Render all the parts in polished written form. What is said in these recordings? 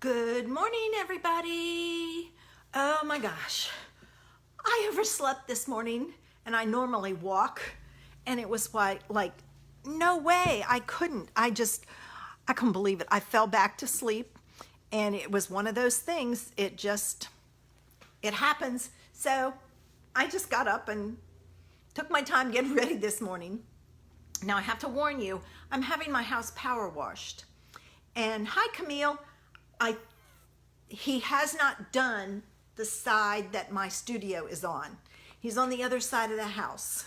Good morning, everybody. Oh my gosh. I overslept this morning and I normally walk and it was like no way. I couldn't. I couldn't believe it. I fell back to sleep and it was one of those things. It happens. So I just got up and took my time getting ready this morning. Now I have to warn you, I'm having my house power washed. And hi, Camille. He has not done the side that my studio is on. He's on the other side of the house.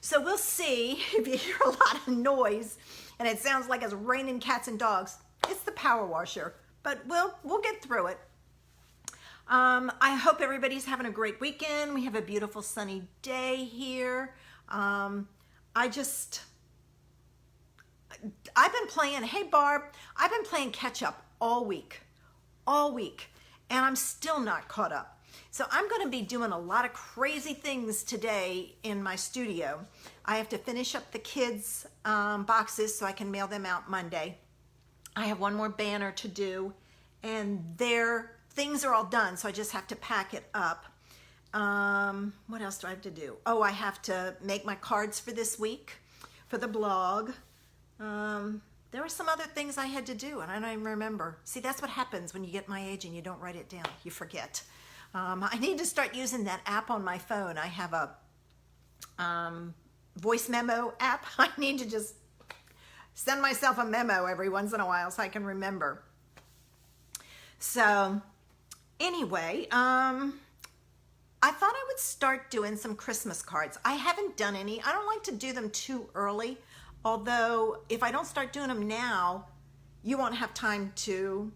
So we'll see if you hear a lot of noise and it sounds like it's raining cats and dogs. It's the power washer, but we'll get through it. I hope everybody's having a great weekend. We have a beautiful sunny day here. I've been playing, hey Barb, I've been playing catch up all week, and I'm still not caught up. So I'm going to be doing a lot of crazy things today in my studio. I have to finish up the kids' boxes so I can mail them out Monday. I have one more banner to do, and their things are all done, so I just have to pack it up. What else do I have to do? Oh, I have to make my cards for this week, for the blog. There were some other things I had to do and I don't even remember. See, that's what happens when you get my age and you don't write it down. You forget. I need to start using that app on my phone. I have a voice memo app. I need to just send myself a memo every once in a while so I can remember. So anyway, I thought I would start doing some Christmas cards. I haven't done any. I don't like to do them too early. Although, if I don't start doing them now, you won't have time to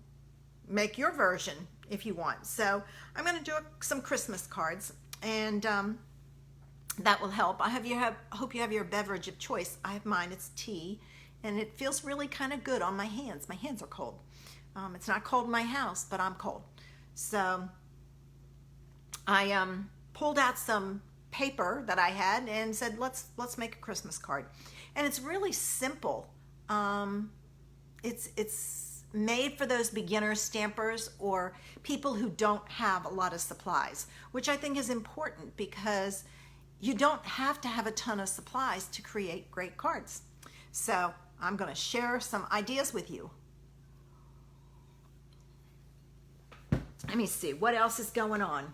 make your version if you want. So, I'm going to do some Christmas cards, and that will help. I hope you have your beverage of choice. I have mine. It's tea, and it feels really kind of good on my hands. My hands are cold. It's not cold in my house, but I'm cold. So, I pulled out some paper that I had and said, let's make a Christmas card. And it's really simple. It's made for those beginner stampers or people who don't have a lot of supplies, which I think is important because you don't have to have a ton of supplies to create great cards. So I'm going to share some ideas with you. Let me see, what else is going on?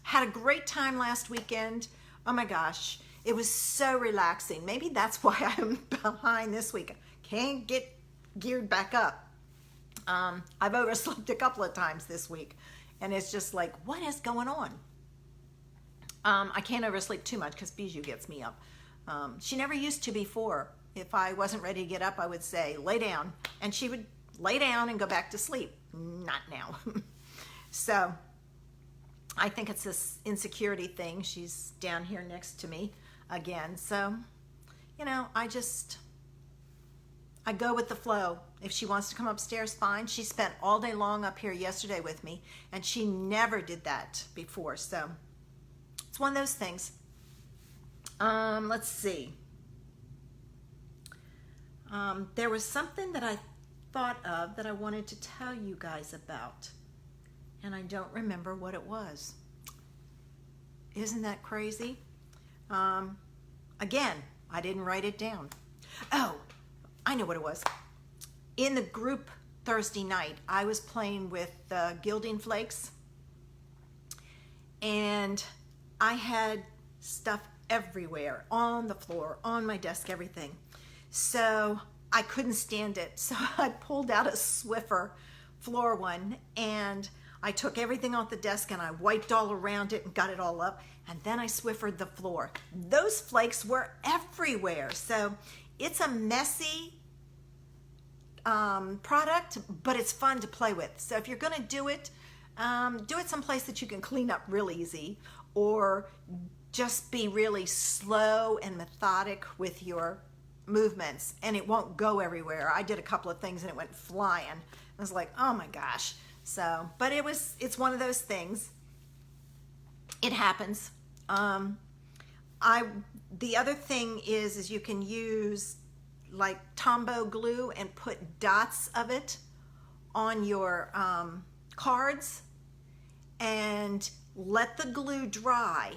Had a great time last weekend. Oh my gosh. It was so relaxing. Maybe that's why I'm behind this week. Can't get geared back up. I've overslept a couple of times this week. And it's just like, what is going on? I can't oversleep too much because Bijou gets me up. She never used to before. If I wasn't ready to get up, I would say, lay down. And she would lay down and go back to sleep. Not now. So I think it's this insecurity thing. She's down here next to me again. So, you know, I go with the flow. If she wants to come upstairs, fine. She spent all day long up here yesterday with me, and she never did that before. So it's one of those things. Let's see. There was something that I thought of that I wanted to tell you guys about, and I don't remember what it was. Isn't that crazy? Again, I didn't write it down. Oh, I know what it was. In the group Thursday night, I was playing with Gilding Flakes, and I had stuff everywhere, on the floor, on my desk, everything. So I couldn't stand it. So I pulled out a Swiffer floor one, and I took everything off the desk and I wiped all around it and got it all up, and then I Swiffered the floor. Those flakes were everywhere. So it's a messy product, but it's fun to play with. So if you're going to do it someplace that you can clean up real easy, or just be really slow and methodic with your movements, and it won't go everywhere. I did a couple of things and it went flying. I was like, oh my gosh. So, but it's one of those things. It happens. The other thing is you can use like Tombow glue and put dots of it on your cards and let the glue dry,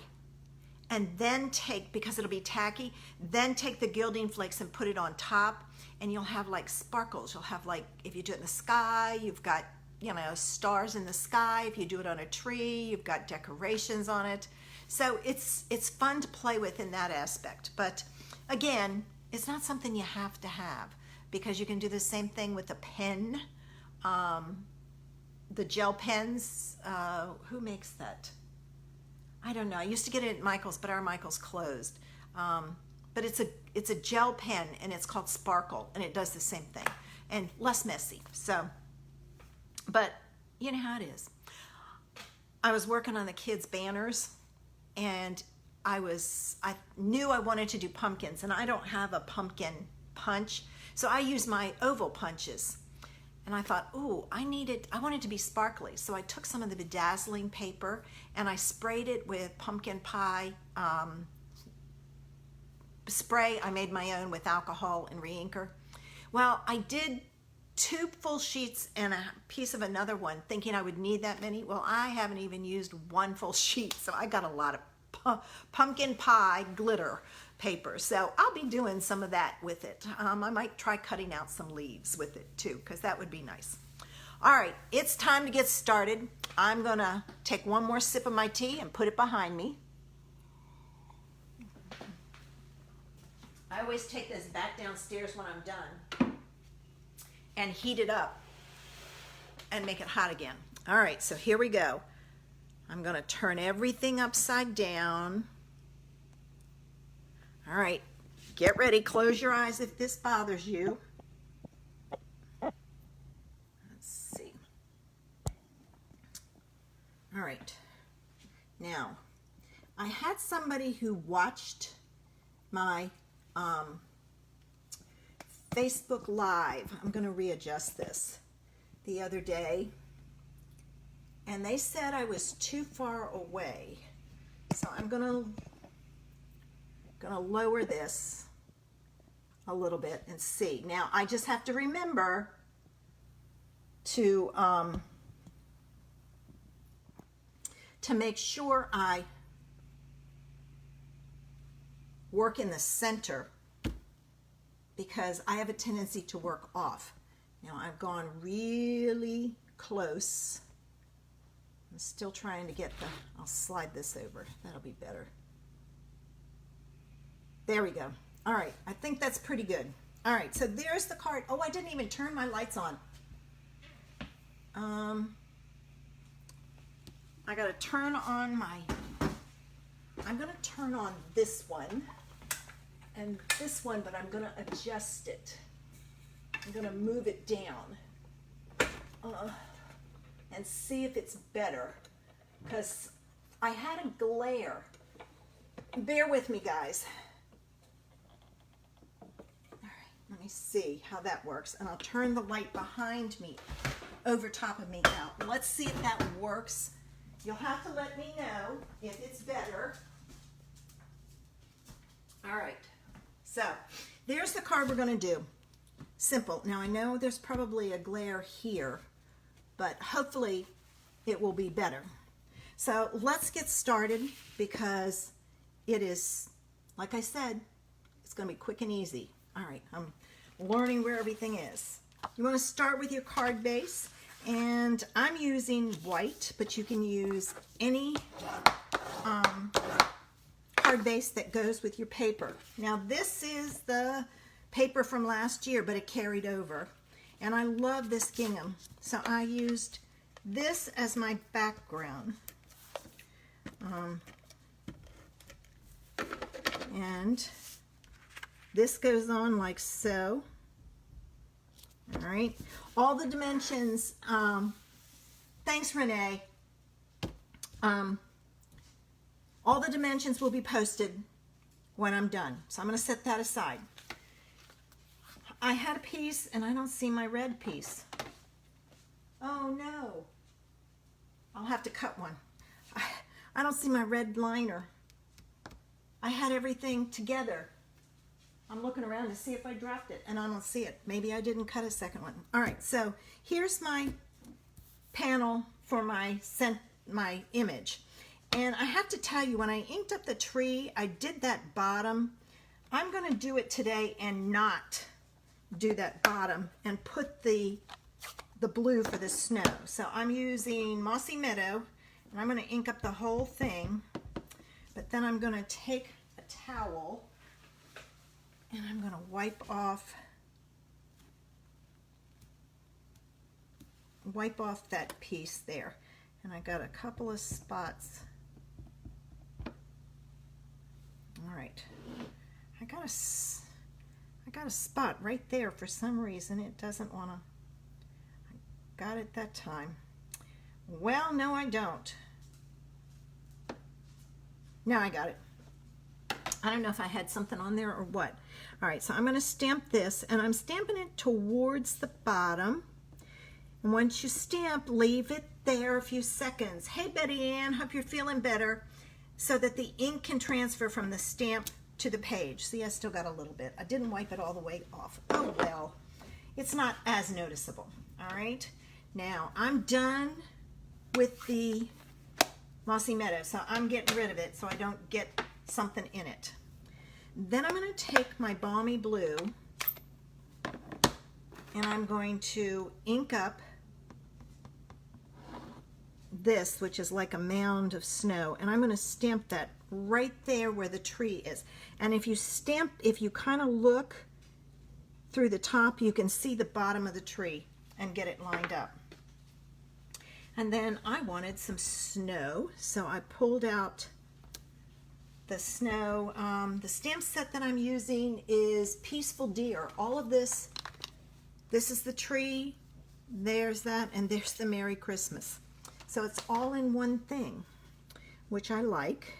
and then take, because it'll be tacky, then take the gilding flakes and put it on top, and you'll have like sparkles. You'll have, like, if you do it in the sky, you've got, you know, stars in the sky. If you do it on a tree, you've got decorations on it. So it's fun to play with in that aspect. But again, it's not something you have to have, because you can do the same thing with a pen. The gel pens, who makes that? I don't know. I used to get it at Michael's, but our Michael's closed. But it's a gel pen, and it's called Sparkle, and it does the same thing and less messy. So, but you know how it is. I was working on the kids' banners, and I knew I wanted to do pumpkins, and I don't have a pumpkin punch, so I use my oval punches. And I thought, ooh, I want it to be sparkly. So I took some of the bedazzling paper and I sprayed it with pumpkin pie spray. I made my own with alcohol and re-inker. Well, I did 2 full sheets and a piece of another one, thinking I would need that many. Well, I haven't even used 1 full sheet, so I got a lot of pumpkin pie glitter paper. So I'll be doing some of that with it. I might try cutting out some leaves with it too, because that would be nice. All right, it's time to get started. I'm gonna take one more sip of my tea and put it behind me. I always take this back downstairs when I'm done and heat it up and make it hot again. All right, so here we go. I'm gonna turn everything upside down. All right, get ready. Close your eyes if this bothers you. Let's see. All right. Now, I had somebody who watched my Facebook Live. I'm going to readjust this the other day. And they said I was too far away. So I'm going to lower this a little bit and see. Now I just have to remember to make sure I work in the center, because I have a tendency to work off. Now I've gone really close. I'm still trying to get I'll slide this over. That'll be better. There we go. All right, I think that's pretty good. All right, so there's the card. Oh, I didn't even turn my lights on. I gotta turn on I'm gonna turn on this one and this one, but I'm gonna adjust it. I'm gonna move it down and see if it's better, because I had a glare. Bear with me, guys. Let me see how that works, and I'll turn the light behind me over top of me now. Let's see if that works. You'll have to let me know if it's better. All right, so there's the card we're going to do. Simple. Now I know there's probably a glare here, but hopefully it will be better. So let's get started, because it is, like I said, it's going to be quick and easy. All right, I'm learning where everything is. You want to start with your card base, and I'm using white, but you can use any card base that goes with your paper. Now this is the paper from last year, but it carried over, and I love this gingham, so I used this as my background. And this goes on like so. All right, all the dimensions, thanks Renee, all the dimensions will be posted when I'm done, so I'm going to set that aside. I had a piece and I don't see my red piece. Oh no, I'll have to cut one. I don't see my red liner. I had everything together. I'm looking around to see if I dropped it, and I don't see it. Maybe I didn't cut a second one. All right, so here's my panel for my image. And I have to tell you, when I inked up the tree, I did that bottom. I'm going to do it today and not do that bottom and put the blue for the snow. So I'm using Mossy Meadow, and I'm going to ink up the whole thing. But then I'm going to take a towel and I'm going to wipe off that piece there. And I got a couple of spots. All right, I got a spot right there. For some reason it doesn't want to. I got it that time. Well, no, I don't. Now I got it. I don't know if I had something on there or what. All right, so I'm going to stamp this, and I'm stamping it towards the bottom. And once you stamp, leave it there a few seconds. Hey, Betty Ann, hope you're feeling better, so that the ink can transfer from the stamp to the page. See, I still got a little bit. I didn't wipe it all the way off. Oh, well, it's not as noticeable. All right, now I'm done with the Mossy Meadow, so I'm getting rid of it so I don't get something in it. Then I'm going to take my Balmy Blue and I'm going to ink up this, which is like a mound of snow, and I'm going to stamp that right there where the tree is. And if you kind of look through the top, you can see the bottom of the tree and get it lined up. And then I wanted some snow, so I pulled out the snow. The stamp set that I'm using is Peaceful Deer. All of this is the tree, there's that, and there's the Merry Christmas. So it's all in one thing, which I like.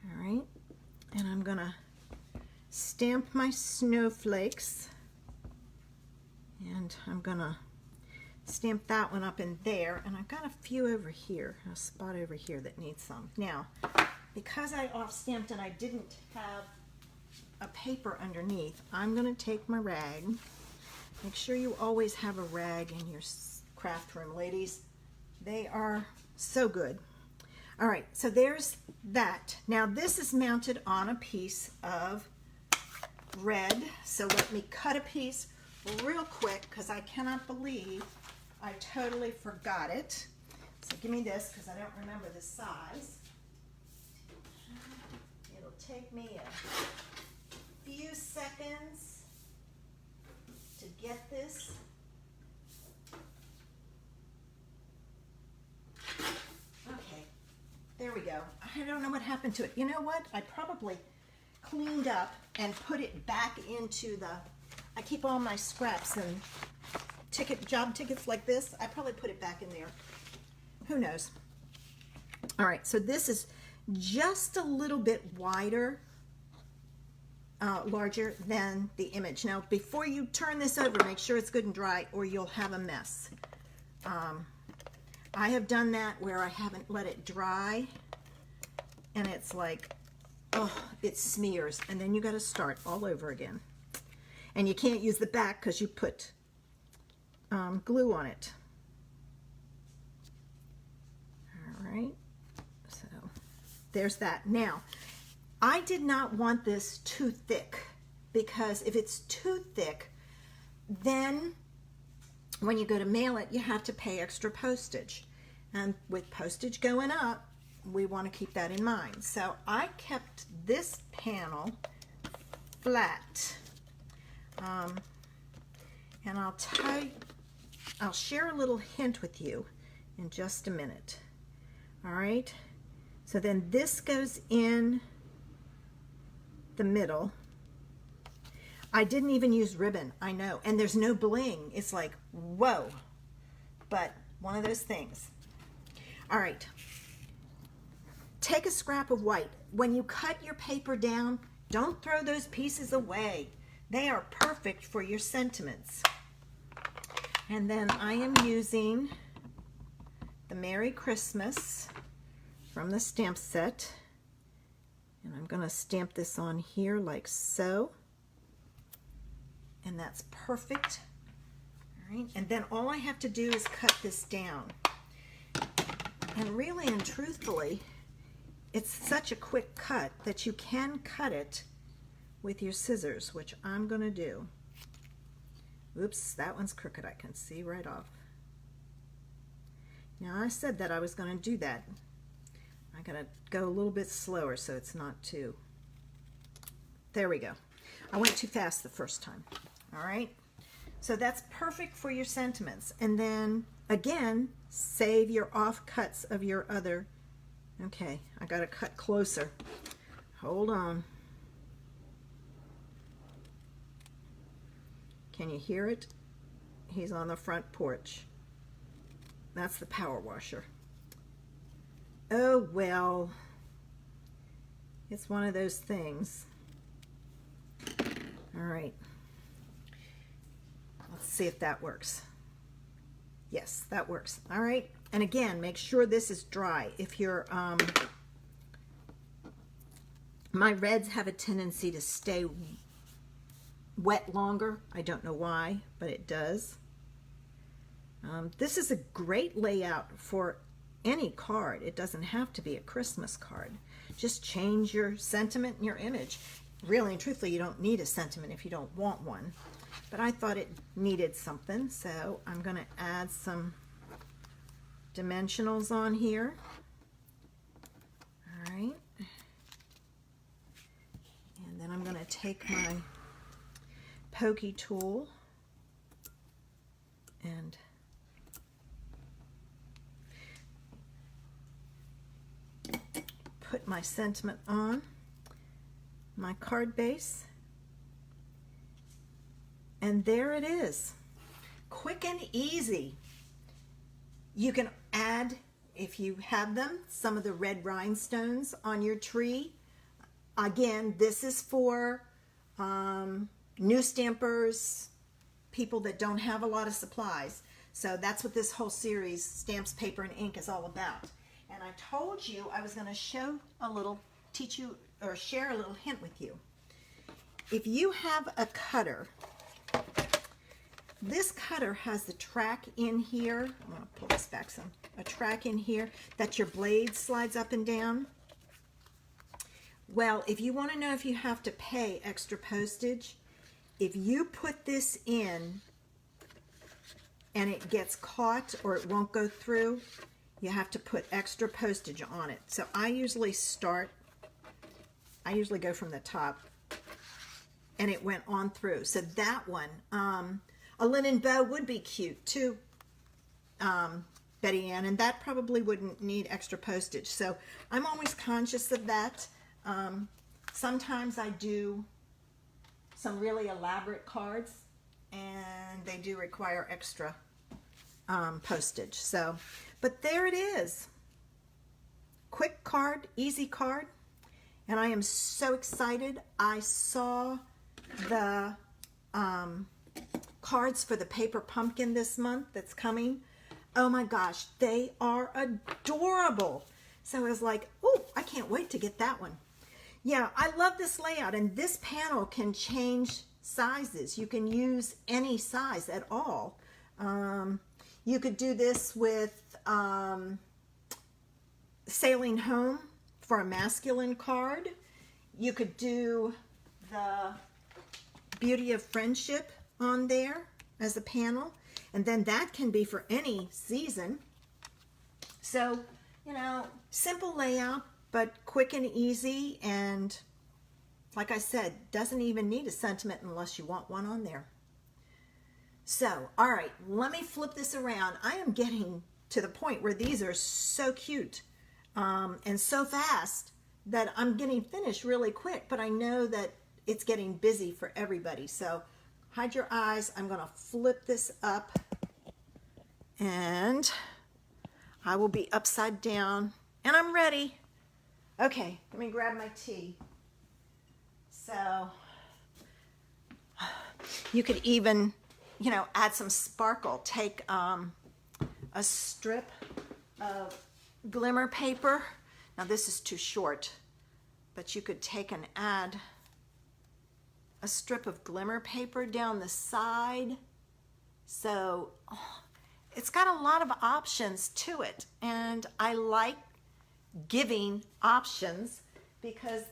All right, and I'm gonna stamp my snowflakes, and I'm gonna stamp that one up in there, and I've got a few over here, a spot over here that needs some. Now, because I off-stamped and I didn't have a paper underneath, I'm going to take my rag. Make sure you always have a rag in your craft room, ladies. They are so good. All right, so there's that. Now, this is mounted on a piece of red, so let me cut a piece real quick because I cannot believe I totally forgot it. So give me this because I don't remember the size. It'll take me a few seconds to get this. Okay, there we go. I don't know what happened to it. You know what? I probably cleaned up and put it back into the, I keep all my scraps and job tickets like this. I probably put it back in there. Who knows? All right, so this is just a little bit wider, larger than the image. Now, before you turn this over, make sure it's good and dry or you'll have a mess. I have done that where I haven't let it dry and it's like, oh, it smears, and then you got to start all over again. And you can't use the back because you put glue on it. All right, so there's that. Now, I did not want this too thick, because if it's too thick, then when you go to mail it, you have to pay extra postage. And with postage going up, we want to keep that in mind. So I kept this panel flat. And I'll share a little hint with you in just a minute. All right, so then this goes in the middle. I didn't even use ribbon, I know, and there's no bling. It's like, whoa, but one of those things. All right, take a scrap of white. When you cut your paper down, don't throw those pieces away. They are perfect for your sentiments. And then I am using the Merry Christmas from the stamp set. And I'm going to stamp this on here like so. And that's perfect. All right, and then all I have to do is cut this down. And really and truthfully, it's such a quick cut that you can cut it with your scissors, which I'm going to do. Oops, that one's crooked. I can see right off. Now I said that I was going to do that. I got to go a little bit slower so it's not too... There we go. I went too fast the first time. All right. So that's perfect for your sentiments. And then again, save your offcuts of your other. Okay, I got to cut closer. Hold on. Can you hear it? He's on the front porch. That's the power washer. Oh, well, it's one of those things. All right. Let's see if that works. Yes, that works. All right. And again, make sure this is dry. If you're, my reds have a tendency to stay wet longer. I don't know why, but it does. This is a great layout for any card. It doesn't have to be a Christmas card. Just change your sentiment and your image. Really and truthfully, you don't need a sentiment if you don't want one. But I thought it needed something, so I'm going to add some dimensionals on here. All right. And then I'm going to take my pokey tool and put my sentiment on my card base, and there it is. Quick and easy. You can add, if you have them, some of the red rhinestones on your tree. Again, this is for new stampers, people that don't have a lot of supplies. So that's what this whole series, Stamps, Paper, and Ink, is all about. And I told you I was going to show a little, teach you, or share a little hint with you. If you have a cutter, this cutter has the track in here. I'm going to pull this back some. A track in here that your blade slides up and down. Well, if you want to know if you have to pay extra postage, if you put this in and it gets caught or it won't go through, you have to put extra postage on it. So I usually go from the top, and it went on through. So that one, a linen bow would be cute too, Betty Ann, and that probably wouldn't need extra postage. So I'm always conscious of that. Sometimes I do some really elaborate cards, and they do require extra postage. So, but there it is. Quick card, easy card. And I am so excited. I saw the cards for the paper pumpkin this month that's coming. Oh my gosh, they are adorable. So I was like, oh, I can't wait to get that one. Yeah, I love this layout, and this panel can change sizes. You can use any size at all. You could do this with Sailing Home for a masculine card. You could do the Beauty of Friendship on there as a panel, and then that can be for any season. So, you know, simple layout, but quick and easy, and like I said, doesn't even need a sentiment unless you want one on there. So, all right, let me flip this around. I am getting to the point where these are so cute and so fast that I'm getting finished really quick, but I know that it's getting busy for everybody. So hide your eyes. I'm going to flip this up, and I will be upside down, and I'm ready. Okay, let me grab my tea. So you could even, you know, add some sparkle. Take a strip of glimmer paper. Now this is too short, but you could take and add a strip of glimmer paper down the side. So it's got a lot of options to it, and I like giving options because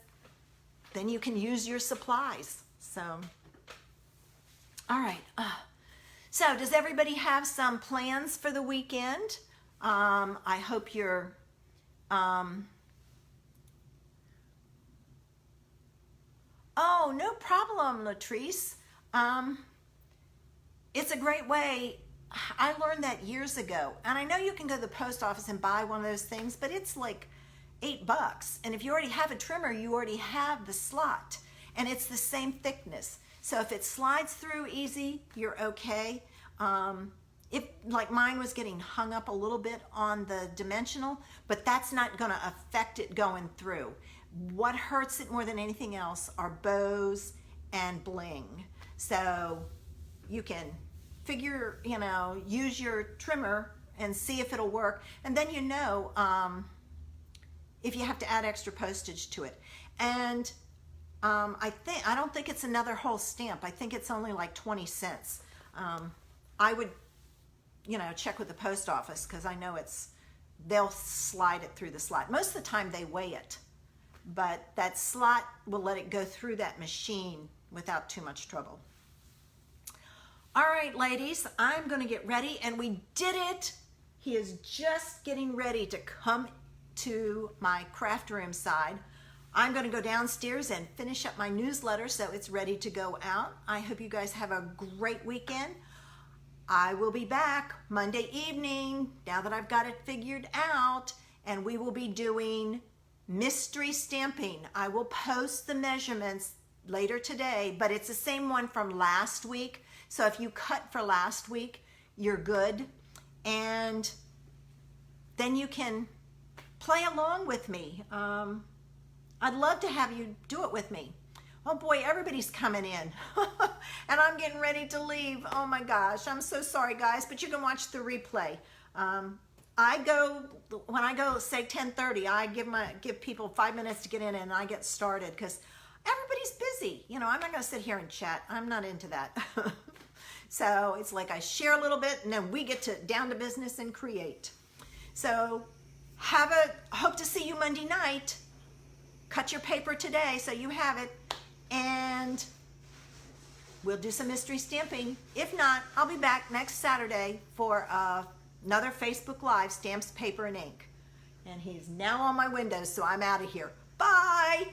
then you can use your supplies. So, all right. So does everybody have some plans for the weekend? I hope you're, oh, no problem, Latrice. It's a great way. I learned that years ago. And I know you can go to the post office and buy one of those things, but it's like $8. And if you already have a trimmer, you already have the slot. And it's the same thickness. So if it slides through easy, you're okay. If like mine was getting hung up a little bit on the dimensional, but that's not going to affect it going through. What hurts it more than anything else are bows and bling. So you can figure, use your trimmer and see if it'll work. And then if you have to add extra postage to it. And I don't think it's another whole stamp. I think it's only like 20 cents. I would, check with the post office because I know they'll slide it through the slot. Most of the time they weigh it, but that slot will let it go through that machine without too much trouble. All right, ladies, I'm going to get ready, and we did it. He is just getting ready to come to my craft room side. I'm going to go downstairs and finish up my newsletter so it's ready to go out. I hope you guys have a great weekend. I will be back Monday evening now that I've got it figured out, and we will be doing mystery stamping. I will post the measurements later today, but it's the same one from last week. So if you cut for last week, you're good. And then you can play along with me. I'd love to have you do it with me. Oh boy, everybody's coming in. And I'm getting ready to leave. Oh my gosh, I'm so sorry guys, but you can watch the replay. When I go say 10:30, I give people 5 minutes to get in and I get started because everybody's busy. I'm not going to sit here and chat. I'm not into that. So it's like I share a little bit and then we get down to business and create. So hope to see you Monday night. Cut your paper today so you have it, and we'll do some mystery stamping. If not, I'll be back next Saturday for another Facebook Live, Stamps, Paper, and Ink. And he's now on my windows, so I'm out of here. Bye!